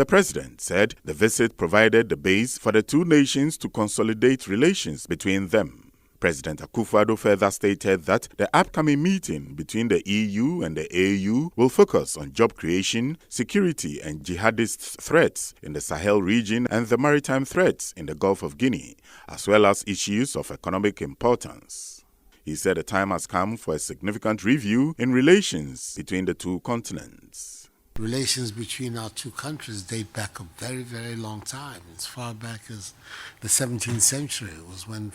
The president said the visit provided the base for the two nations to consolidate relations between them. President Akufo-Addo further stated that the upcoming meeting between the EU and the AU will focus on job creation, security and jihadist threats in the Sahel region and the maritime threats in the Gulf of Guinea, as well as issues of economic importance. He said the time has come for a significant review in relations between the two continents. Relations between our two countries date back a very, very long time. As far back as the 17th century was when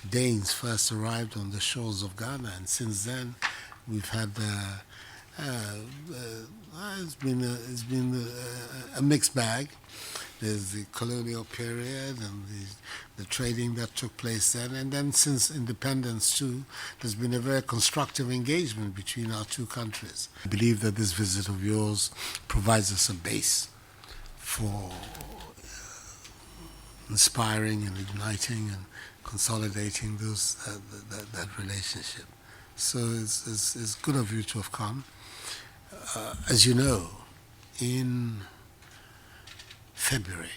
Danes first arrived on the shores of Ghana, and since then we've had it's been a mixed bag. There's the colonial period and the trading that took place then, and then since independence too, there's been a very constructive engagement between our two countries. I believe that this visit of yours provides us a base for inspiring and igniting and consolidating that relationship. So it's good of you to have come. As you know, in February,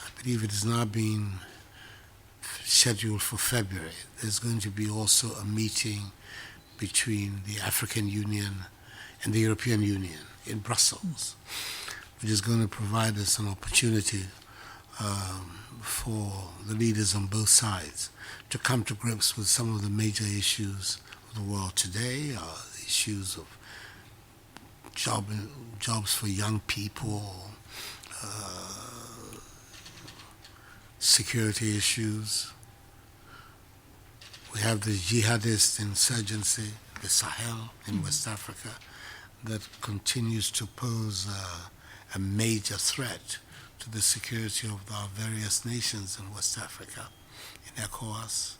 I believe it is now being scheduled for February, there's going to be also a meeting between the African Union and the European Union in Brussels, which is going to provide us an opportunity for the leaders on both sides to come to grips with some of the major issues of the world today, the issues of jobs for young people, security issues. We have the jihadist insurgency, the Sahel in West Africa, that continues to pose a major threat to the security of our various nations in West Africa, in ECOWAS.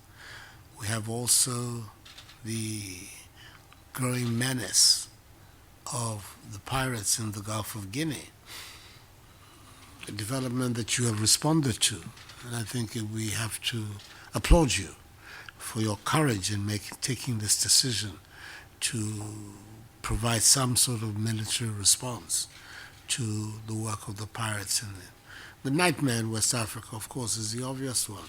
We have also the growing menace of the pirates in the Gulf of Guinea, a development that you have responded to. And I think we have to applaud you for your courage in taking this decision to provide some sort of military response to the work of the pirates in it. The nightmare in West Africa, of course, is the obvious one.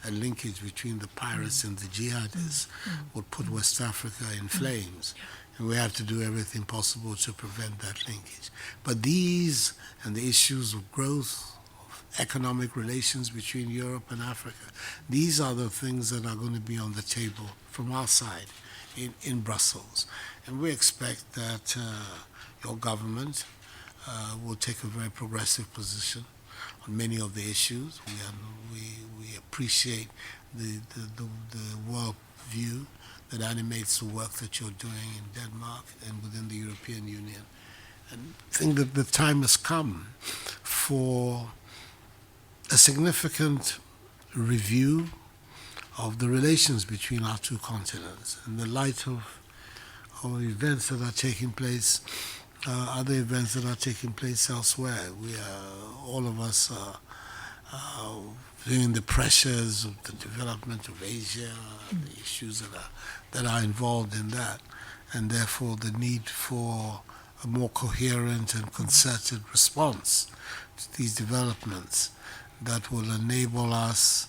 A linkage between the pirates and the jihadists would put West Africa in flames. And we have to do everything possible to prevent that linkage. But these and the issues of growth, of economic relations between Europe and Africa, these are the things that are going to be on the table from our side in Brussels. And we expect that your government will take a very progressive position on many of the issues. We appreciate the world view that animates the work that you're doing in Denmark and within the European Union. And I think that the time has come for a significant review of the relations between our two continents in the light of events that are taking place, other events that are taking place elsewhere. All of us are feeling the pressures of the development of Asia, the issues that are involved in that, and therefore the need for a more coherent and concerted response to these developments that will enable us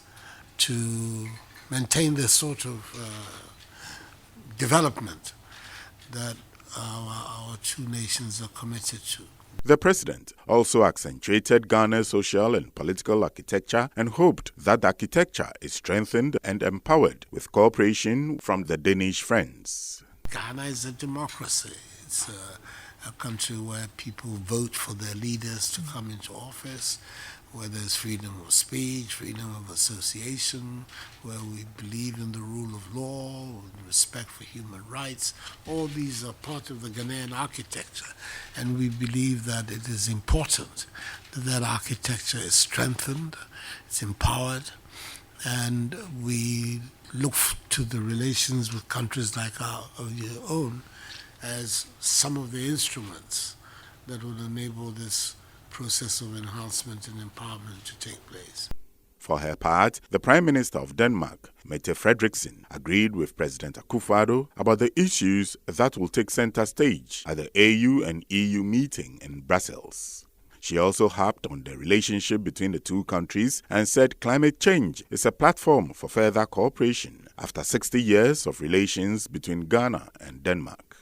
to maintain the sort of development that our two nations are committed to. The president also accentuated Ghana's social and political architecture and hoped that the architecture is strengthened and empowered with cooperation from the Danish friends. Ghana is a democracy. It's a country where people vote for their leaders to come into office, where there's freedom of speech, freedom of association, where we believe in the rule of law, respect for human rights. All these are part of the Ghanaian architecture, and we believe that it is important that that architecture is strengthened, it's empowered, and we look to the relations with countries like our own as some of the instruments that would enable this process of enhancement and empowerment to take place. For her part, the Prime Minister of Denmark, Mette Frederiksen, agreed with President Akufo-Addo about the issues that will take center stage at the AU and EU meeting in Brussels. She also harped on the relationship between the two countries and said climate change is a platform for further cooperation after 60 years of relations between Ghana and Denmark.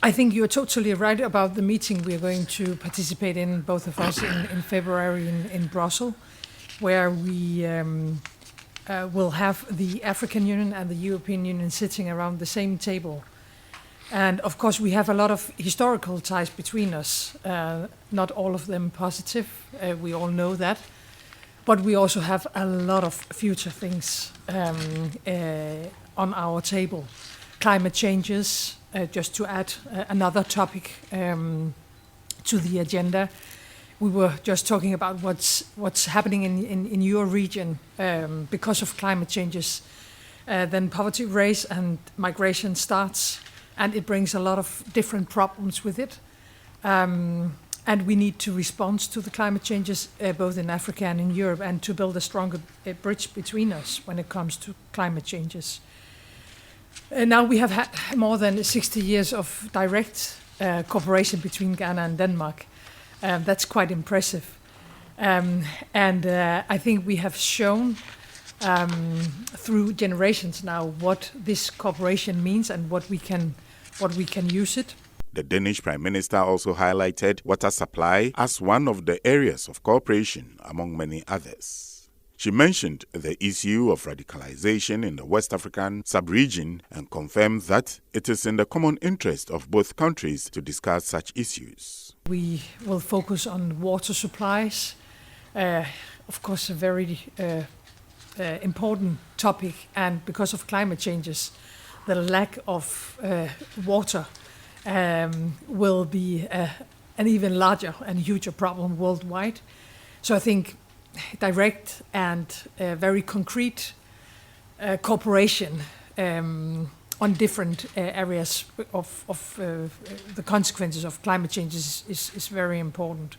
I think you're totally right about the meeting we're going to participate in, both of us, in February in Brussels, where we will have the African Union and the European Union sitting around the same table. And of course, we have a lot of historical ties between us, not all of them positive, we all know that. But we also have a lot of future things on our table. Climate changes, just to add another topic to the agenda. We were just talking about what's happening in your region because of climate changes. Then poverty raise and migration starts, and it brings a lot of different problems with it. And we need to respond to the climate changes both in Africa and in Europe, and to build a stronger bridge between us when it comes to climate changes. Now we have had more than 60 years of direct cooperation between Ghana and Denmark. That's quite impressive. And I think we have shown through generations now what this cooperation means and what we can use it. The Danish Prime Minister also highlighted water supply as one of the areas of cooperation, among many others. She mentioned the issue of radicalization in the West African sub-region and confirmed that it is in the common interest of both countries to discuss such issues. We will focus on water supplies, of course a very important topic, and because of climate changes, the lack of water will be an even larger and huger problem worldwide. So I think direct and very concrete cooperation on different areas of the consequences of climate change is very important.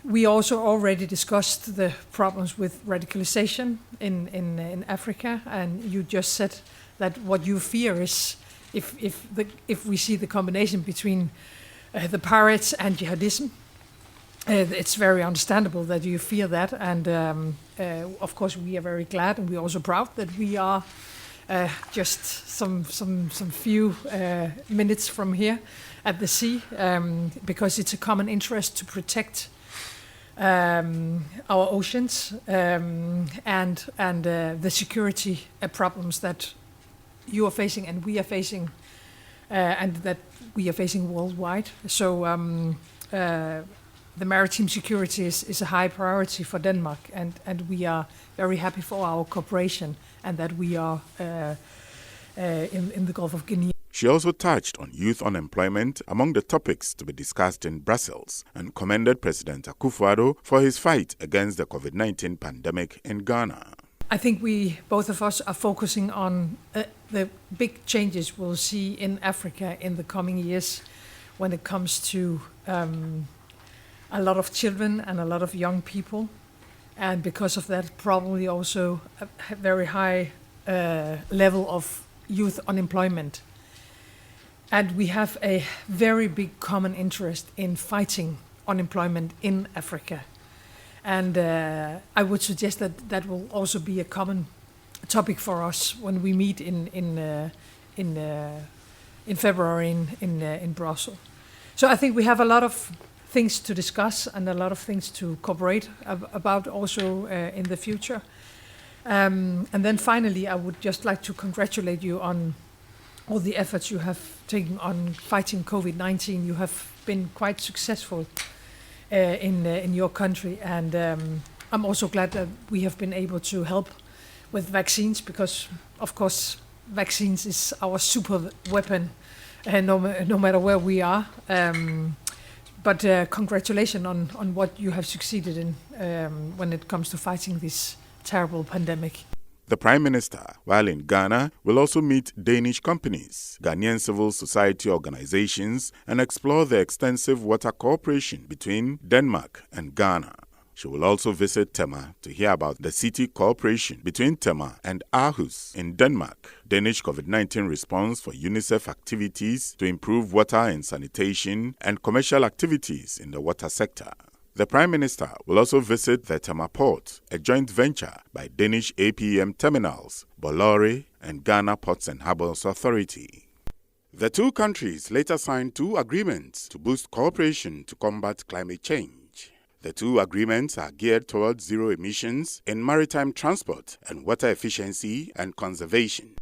We also already discussed the problems with radicalization in Africa, and you just said that what you fear is if we see the combination between the pirates and jihadism. It's very understandable that you fear that, and of course we are very glad and we're also proud that we are just some few minutes from here at the sea, because it's a common interest to protect our oceans and the security problems that you are facing and we are facing, and that we are facing worldwide. So the maritime security is a high priority for Denmark, and we are very happy for our cooperation and that we are in the Gulf of Guinea. She also touched on youth unemployment among the topics to be discussed in Brussels and commended President Akufo-Addo for his fight against the COVID-19 pandemic in Ghana. I think both of us are focusing on the big changes we'll see in Africa in the coming years when it comes to a lot of children and a lot of young people, and because of that probably also a very high level of youth unemployment. And we have a very big common interest in fighting unemployment in Africa. And I would suggest that will also be a common topic for us when we meet in February in Brussels. So I think we have a lot of things to discuss and a lot of things to cooperate about also in the future. And then finally, I would just like to congratulate you on all the efforts you have taken on fighting COVID-19. You have been quite successful in your country, and I'm also glad that we have been able to help with vaccines, because of course vaccines is our super weapon, no matter where we are. But congratulations on what you have succeeded in when it comes to fighting this terrible pandemic. The Prime Minister, while in Ghana, will also meet Danish companies, Ghanaian civil society organizations, and explore the extensive water cooperation between Denmark and Ghana. She will also visit Tema to hear about the city cooperation between Tema and Aarhus in Denmark, Danish COVID-19 response for UNICEF activities to improve water and sanitation, and commercial activities in the water sector. The Prime Minister will also visit the Tema Port, a joint venture by Danish APM Terminals, Bolloré, and Ghana Ports and Harbours Authority. The two countries later signed 2 agreements to boost cooperation to combat climate change. The 2 agreements are geared towards zero emissions in maritime transport and water efficiency and conservation.